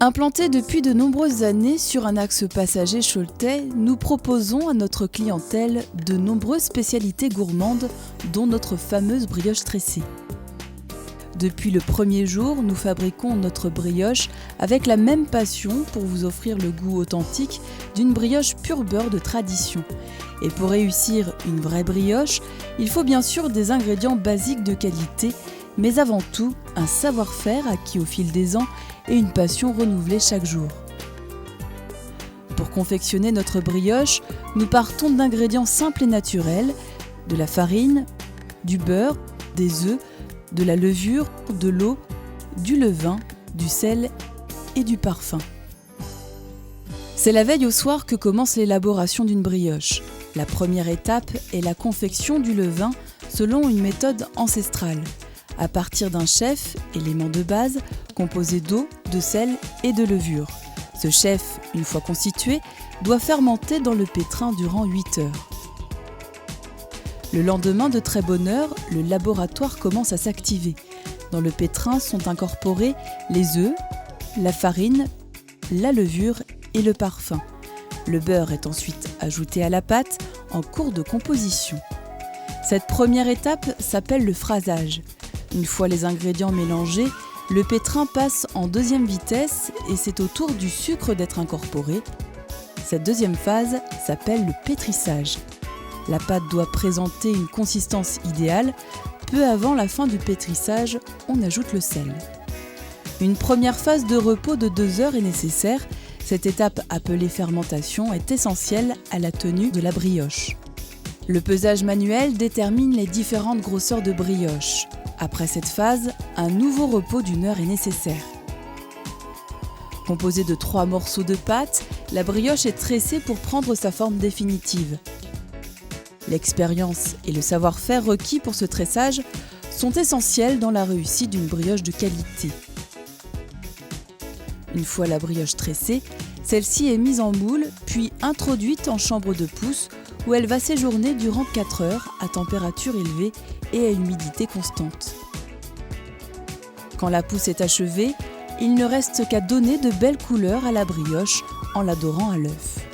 Implantés depuis de nombreuses années sur un axe passager choletais, nous proposons à notre clientèle de nombreuses spécialités gourmandes, dont notre fameuse brioche tressée. Depuis le premier jour, nous fabriquons notre brioche avec la même passion pour vous offrir le goût authentique d'une brioche pur beurre de tradition. Et pour réussir une vraie brioche, il faut bien sûr des ingrédients basiques de qualité, mais avant tout, un savoir-faire acquis au fil des ans et une passion renouvelée chaque jour. Pour confectionner notre brioche, nous partons d'ingrédients simples et naturels, de la farine, du beurre, des œufs, de la levure, de l'eau, du levain, du sel et du parfum. C'est la veille au soir que commence l'élaboration d'une brioche. La première étape est la confection du levain selon une méthode ancestrale, à partir d'un chef, élément de base, composé d'eau, de sel et de levure. Ce chef, une fois constitué, doit fermenter dans le pétrin durant 8 heures. Le lendemain, de très bonne heure, le laboratoire commence à s'activer. Dans le pétrin sont incorporés les œufs, la farine, la levure et le parfum. Le beurre est ensuite ajouté à la pâte en cours de composition. Cette première étape s'appelle le phrasage. Une fois les ingrédients mélangés, le pétrin passe en deuxième vitesse et c'est au tour du sucre d'être incorporé. Cette deuxième phase s'appelle le pétrissage. La pâte doit présenter une consistance idéale. Peu avant la fin du pétrissage, on ajoute le sel. Une première phase de repos de 2 heures est nécessaire. Cette étape appelée fermentation est essentielle à la tenue de la brioche. Le pesage manuel détermine les différentes grosseurs de brioche. Après cette phase, un nouveau repos d'1 heure est nécessaire. Composée de 3 morceaux de pâte, la brioche est tressée pour prendre sa forme définitive. L'expérience et le savoir-faire requis pour ce tressage sont essentiels dans la réussite d'une brioche de qualité. Une fois la brioche tressée, celle-ci est mise en moule puis introduite en chambre de pousse où elle va séjourner durant 4 heures à température élevée et à humidité constante. Quand la pousse est achevée, il ne reste qu'à donner de belles couleurs à la brioche en la dorant à l'œuf.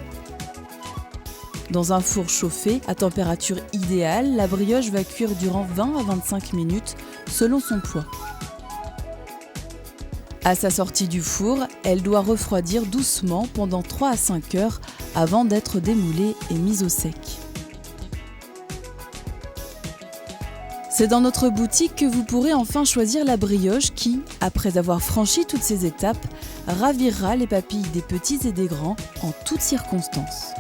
Dans un four chauffé à température idéale, la brioche va cuire durant 20 à 25 minutes selon son poids. À sa sortie du four, elle doit refroidir doucement pendant 3 à 5 heures avant d'être démoulée et mise au sec. C'est dans notre boutique que vous pourrez enfin choisir la brioche qui, après avoir franchi toutes ces étapes, ravira les papilles des petits et des grands en toutes circonstances.